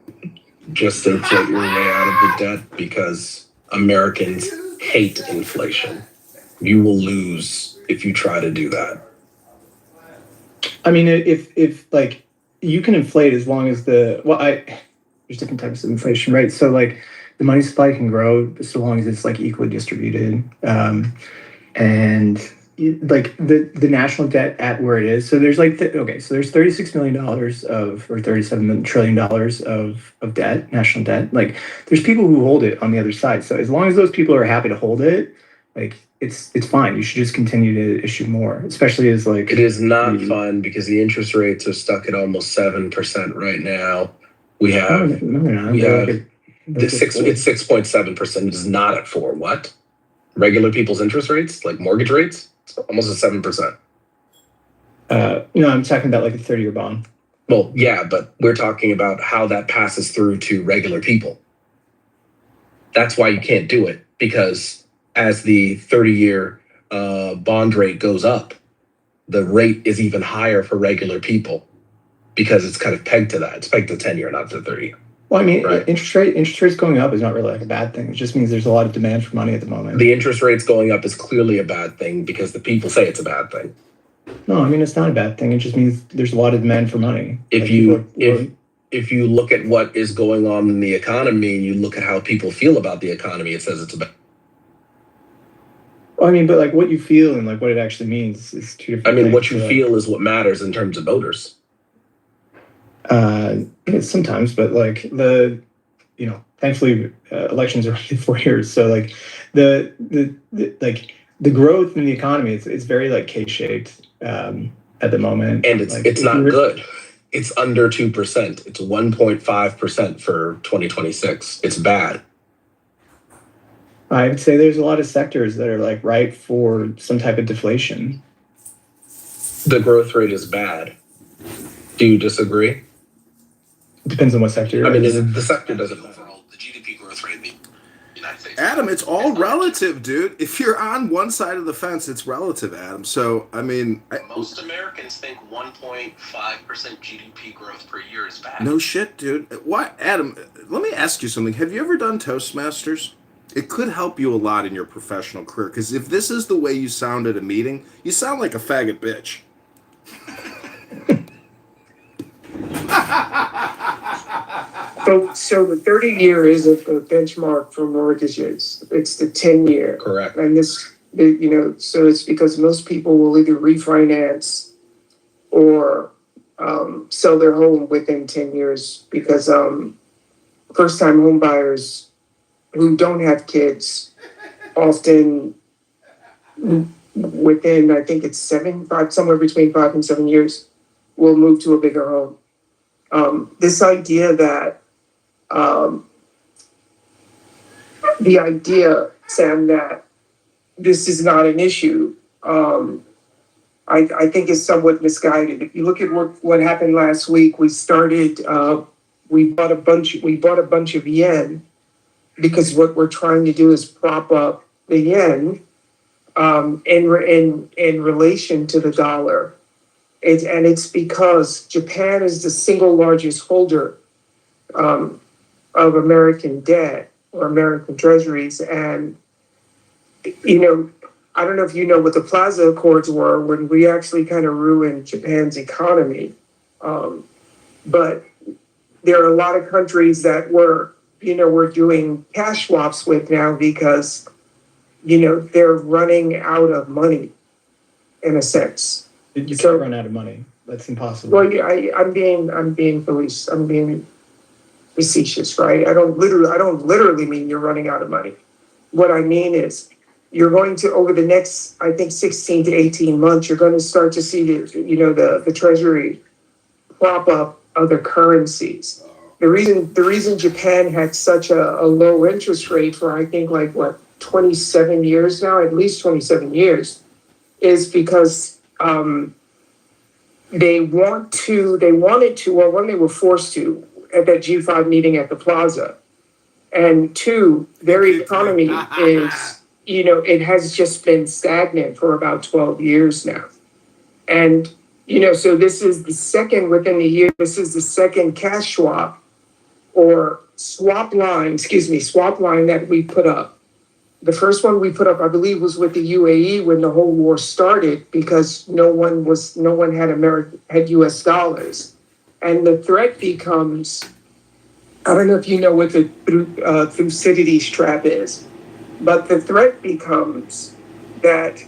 just inflate your way out of the debt, because Americans hate inflation. You will lose if you try to do that. I mean, if like you can inflate as long as there's different types of inflation, right? So like the money supply can grow so long as it's like equally distributed, and like the national debt at where it is. So there's like so there's $36 million or $37 trillion of debt, national debt. Like there's people who hold it on the other side. So as long as those people are happy to hold it, like it's fine. You should just continue to issue more, especially as like it is not fun because the interest rates are stuck at almost 7% right now. It's 6.7%. It is not at 4%. What? Regular people's interest rates, like mortgage rates, it's almost at 7%. No, I'm talking about like a 30-year bond. Well, yeah, but we're talking about how that passes through to regular people. That's why you can't do it, because as the 30-year bond rate goes up, the rate is even higher for regular people because it's kind of pegged to that. It's pegged to 10-year, not to 30-year. Well, I mean, right. interest rates going up is not really like a bad thing. It just means there's a lot of demand for money at the moment. The interest rates going up is clearly a bad thing because the people say it's a bad thing. No, I mean, it's not a bad thing. It just means there's a lot of demand for money. If you look at what is going on in the economy and you look at how people feel about the economy, it says it's a bad. Well, I mean, but like what you feel and like what it actually means is two different things. I mean, what you feel is what matters in terms of voters. Sometimes, but like thankfully elections are every 4 years. So like the growth in the economy, it's very like K-shaped at the moment. And it's not good. It's under 2%. It's 1.5% for 2026. It's bad. I would say there's a lot of sectors that are like ripe for some type of deflation. The growth rate is bad. Do you disagree? Depends on what sector. I mean, the sector doesn't overall. The GDP growth rate in the United States. Adam, it's all relative, dude. If you're on one side of the fence, it's relative, Adam. So, I mean... Most Americans think 1.5% GDP growth per year is bad. No shit, dude. Why, Adam, let me ask you something. Have you ever done Toastmasters? It could help you a lot in your professional career, because if this is the way you sound at a meeting, you sound like a faggot bitch. So the 30-year is a benchmark for mortgages. It's the 10-year. Correct. And so it's because most people will either refinance or sell their home within 10 years, because first-time home buyers who don't have kids often within, I think it's somewhere between 5 and 7 years, will move to a bigger home. This idea that the idea, Sam, that this is not an issue, I think is somewhat misguided. If you look at what happened last week, we bought a bunch of yen because what we're trying to do is prop up the yen in relation to the dollar. It's because Japan is the single largest holder of American debt or American treasuries. And, I don't know if you know what the Plaza Accords were when we actually kind of ruined Japan's economy. But there are a lot of countries that we're doing cash swaps with now because, they're running out of money in a sense. You can't run out of money. That's impossible. Well, I'm being facetious, right? I don't literally mean you're running out of money. What I mean is you're going to, over the next, I think 16 to 18 months, you're going to start to see the Treasury prop up other currencies. The reason Japan had such a low interest rate for, I think, 27 years now, at least 27 years, is because they wanted to, well, one, they were forced to at that G5 meeting at the Plaza. And two, their economy is, it has just been stagnant for about 12 years now. And, so this is the second within the year, this is the second cash swap or swap line that we put up. The first one we put up, I believe, was with the UAE when the whole war started because no one had US dollars. And the threat becomes, I don't know if you know what the Thucydides trap is, but the threat becomes that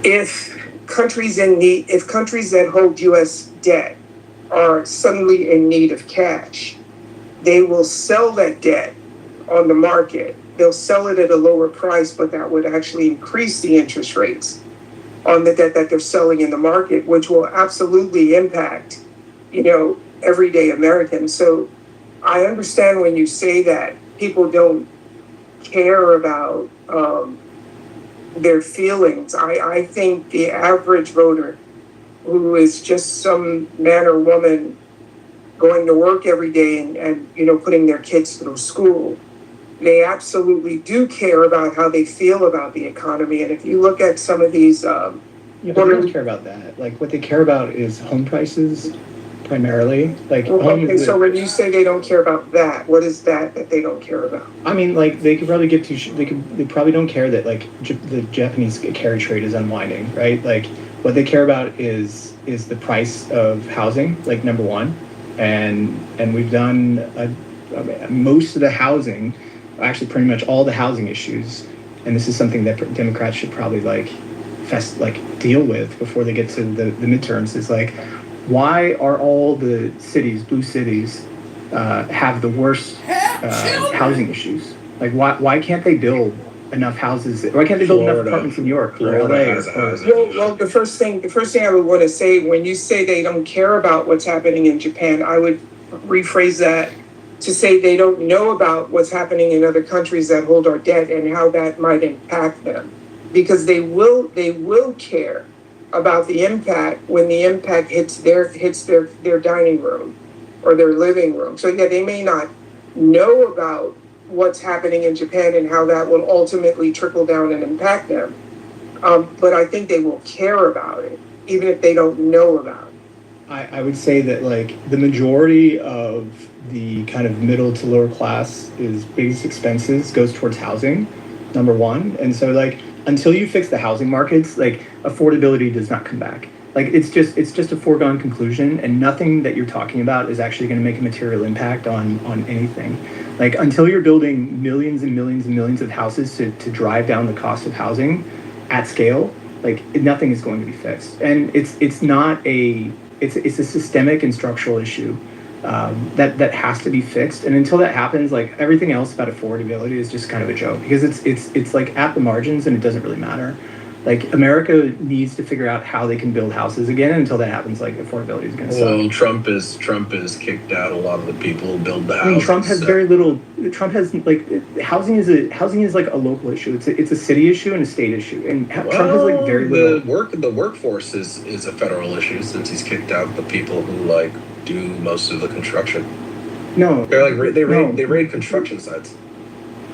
if countries that hold US debt are suddenly in need of cash, they will sell that debt on the market. They'll sell it at a lower price, but that would actually increase the interest rates on the debt that they're selling in the market, which will absolutely impact, everyday Americans. So I understand when you say that people don't care about their feelings. I think the average voter who is just some man or woman going to work every day and putting their kids through school, they absolutely do care about how they feel about the economy. And if you look at some of these but they don't care about that. What they care about is home prices primarily. So when you say they don't care about that, what is that they don't care about? I mean, they could probably they probably don't care that the Japanese carry trade is unwinding, right? What they care about is the price of housing, number one, and we've done most of the housing, actually pretty much all the housing issues, and this is something that Democrats should probably deal with before they get to the midterms. Is why are all the cities, blue cities, have the worst housing issues? Why can't they build enough houses? Why can't they build enough apartments in New York or LA? Well, the first thing I would want to say, when you say they don't care about what's happening in Japan, I would rephrase that to say they don't know about what's happening in other countries that hold our debt and how that might impact them, because they will care about the impact when the impact hits their dining room or their living room. So yeah, they may not know about what's happening in Japan and how that will ultimately trickle down and impact them. But I think they will care about it, even if they don't know about it. I would say that the majority of the kind of middle to lower class is biggest expenses goes towards housing, number one. And so until you fix the housing markets, affordability does not come back. It's just a foregone conclusion, and nothing that you're talking about is actually going to make a material impact on anything. Until you're building millions and millions and millions of houses to drive down the cost of housing at scale, nothing is going to be fixed. And it's a systemic and structural issue that has to be fixed. And until that happens, everything else about affordability is just kind of a joke, because it's at the margins and it doesn't really matter. Like, America needs to figure out how they can build houses again. And until that happens, like, affordability is going to suck. Well, Trump has kicked out a lot of the people who build the houses. I mean, Trump has very little. Trump has, like, housing is like a local issue. It's a city issue and a state issue, and Trump has like very little. The workforce is a federal issue since he's kicked out the people who like do most of the construction. No, they're like they raid construction sites.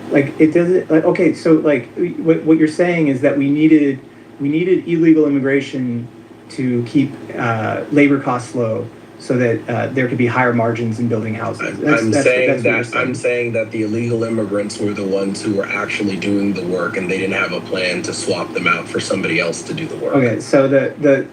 Like, it doesn't, like, okay, so like what you're saying is that we needed illegal immigration to keep labor costs low, so that there could be higher margins in building houses. I'm saying that the illegal immigrants were the ones who were actually doing the work, and they didn't have a plan to swap them out for somebody else to do the work. Okay, so the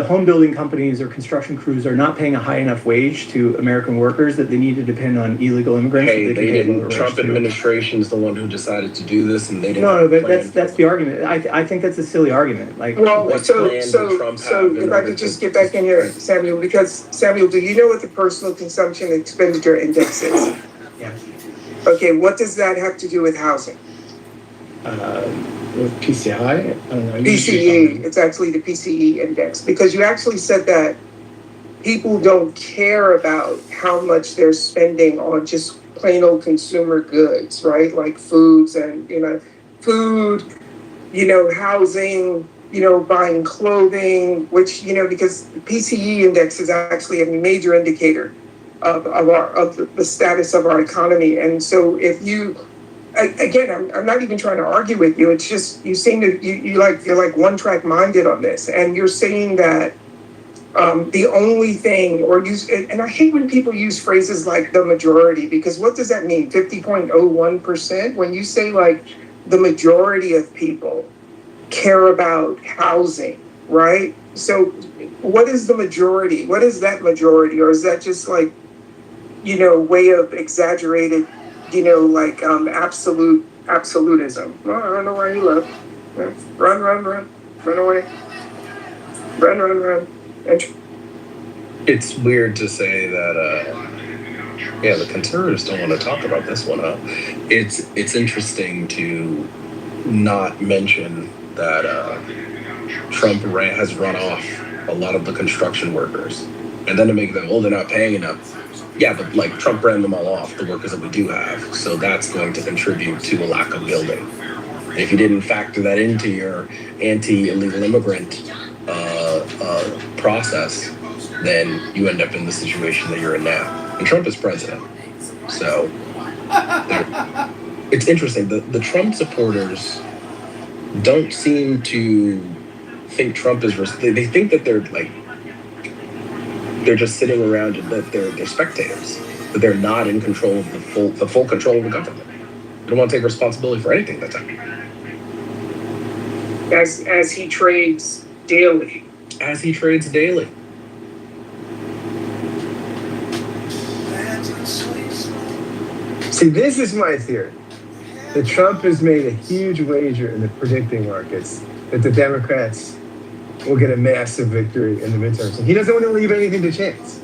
home building companies or construction crews are not paying a high enough wage to American workers that they need to depend on illegal immigrants. Hey, they didn't. Trump administration is the one who decided to do this, and they didn't. No, but that's the argument. I think that's a silly argument. Like, well, so if I could just get back in here, Samuel, because Samuel, do you know what the personal consumption expenditure index is? Yeah. Okay, what does that have to do with housing? With PCI? I don't know. PCE, it's actually the PCE index, because you actually said that people don't care about how much they're spending on just plain old consumer goods, right? Like foods and, housing, buying clothing, which, because the PCE index is actually a major indicator of the status of our economy. And so if you, again, I'm not even trying to argue with you. It's just, you seem to, you're like one track minded on this. And you're saying that the only thing, and I hate when people use phrases like the majority, because what does that mean? 50.01%? When you say like the majority of people care about housing, right? So what is the majority? What is that majority? Or is that just like, way of exaggerated, absolutism? Well, I don't know why you left. Run away. Run. It's weird to say that, the conservatives don't want to talk about this one, huh? It's interesting to not mention that Trump has run off a lot of the construction workers, and then to make them, they're not paying enough. Yeah, but like Trump ran them all off, the workers that we do have. So that's going to contribute to a lack of building. And if you didn't factor that into your anti-illegal immigrant process, then you end up in the situation that you're in now. And Trump is president. So it's interesting. The Trump supporters don't seem to think Trump is, they think that they're just sitting around and that they're spectators, that they're not in control of the full control of the government. They don't want to take responsibility for anything that's happening. As he trades daily. See, this is my theory. That Trump has made a huge wager in the predicting markets that the Democrats will get a massive victory in the midterms. And he doesn't want to leave anything to chance.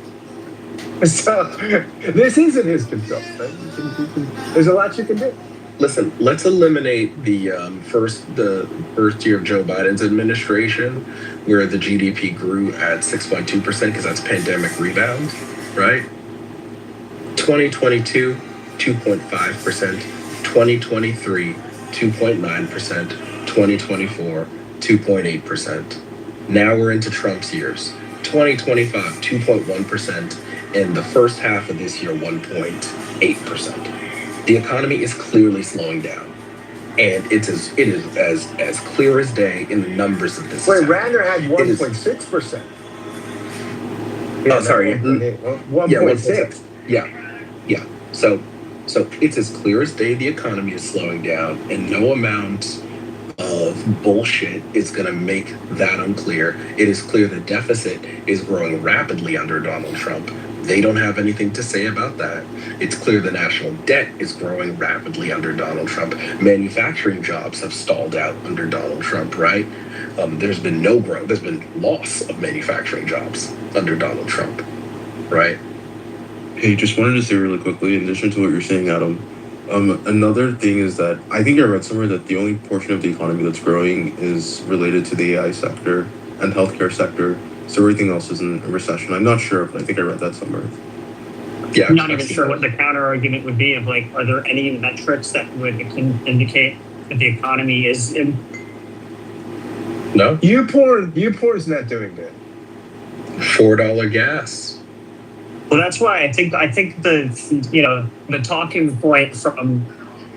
So this isn't his control. Right? There's a lot you can do. Listen, let's eliminate the first year of Joe Biden's administration, where the GDP grew at 6.2% because that's pandemic rebound, right? 2022, 2.5%. 2023, 2.9%. 2024, 2.8%. Now we're into Trump's years. 2025, 2.1%, and the first half of this year, 1.8%. The economy is clearly slowing down, and it is as clear as day in the numbers of this. Wait, Radner had 1.6%. Oh, sorry. 1.6. Yeah. So it's as clear as day the economy is slowing down, and no amount of bullshit is going to make that unclear. It is clear the deficit is growing rapidly under Donald Trump. They don't have anything to say about that. It's clear the national debt is growing rapidly under Donald Trump. Manufacturing jobs have stalled out under Donald Trump, right? There's been no growth. There's been loss of manufacturing jobs under Donald Trump, right? Hey, just wanted to say really quickly, in addition to what you're saying, Adam, Another thing is that I think I read somewhere that the only portion of the economy that's growing is related to the AI sector and healthcare sector. So everything else is in a recession. I'm not sure, but I think I read that somewhere. Yeah, I'm not even sure what the counter argument would be of like, are there any metrics that would indicate that the economy is in? No. Youporn's not doing good. $4 gas. Well, that's why I think the talking point from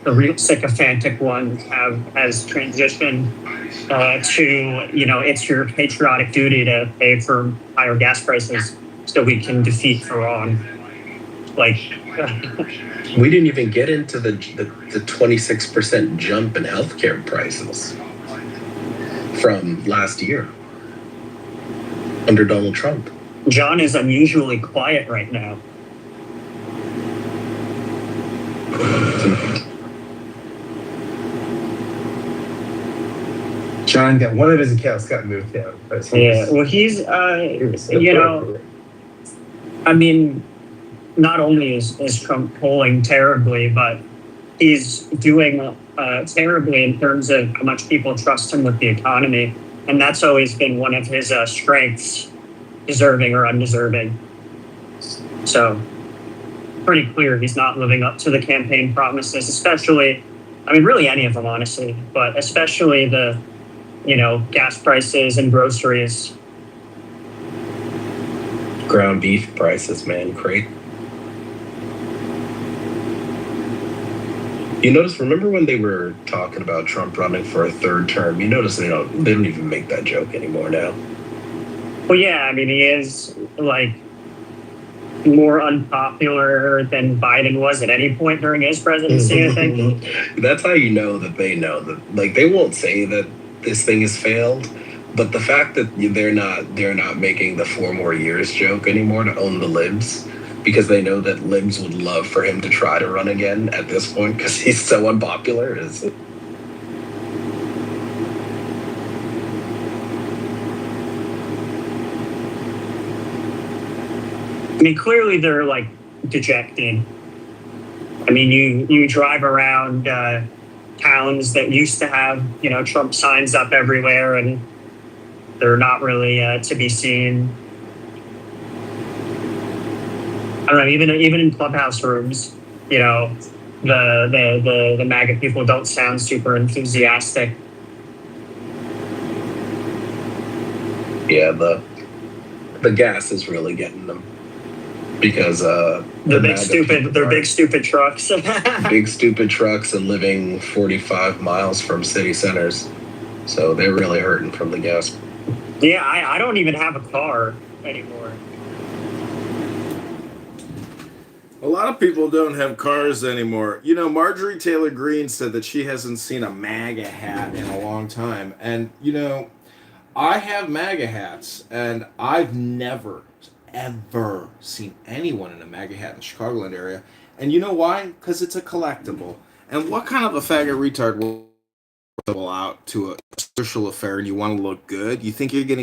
the real sycophantic ones has transitioned to it's your patriotic duty to pay for higher gas prices so we can defeat Iran. Like we didn't even get into the 26% jump in healthcare prices from last year under Donald Trump. John is unusually quiet right now. John got one of his accounts got moved down. Yeah, well, he's I mean, not only is Trump polling terribly, but he's doing terribly in terms of how much people trust him with the economy, and that's always been one of his strengths, deserving or undeserving. So, pretty clear he's not living up to the campaign promises, especially, I mean, really any of them, honestly, but especially the, gas prices and groceries. Ground beef prices, man, great. You notice, remember when they were talking about Trump running for a third term? You notice they don't even make that joke anymore now. Well, yeah, I mean, he is, more unpopular than Biden was at any point during his presidency, I think. That's how you know that they know that, they won't say that this thing has failed, but the fact that they're not making the 4 more years joke anymore to own the libs, because they know that libs would love for him to try to run again at this point because he's so unpopular. I mean, clearly they're dejected. I mean, you drive around towns that used to have Trump signs up everywhere, and they're not really to be seen. I don't know. Even in clubhouse rooms, the MAGA people don't sound super enthusiastic. Yeah, the gas is really getting them. Because they're big stupid trucks. Big stupid trucks and living 45 miles from city centers. So they're really hurting from the gas. Yeah, I don't even have a car anymore. A lot of people don't have cars anymore. Marjorie Taylor Greene said that she hasn't seen a MAGA hat in a long time. And, I have MAGA hats, and I've never ever seen anyone in a MAGA hat in the Chicagoland area. And you know why? Because it's a collectible. And what kind of a faggot retard will go out to a social affair and you want to look good? You think you're going to get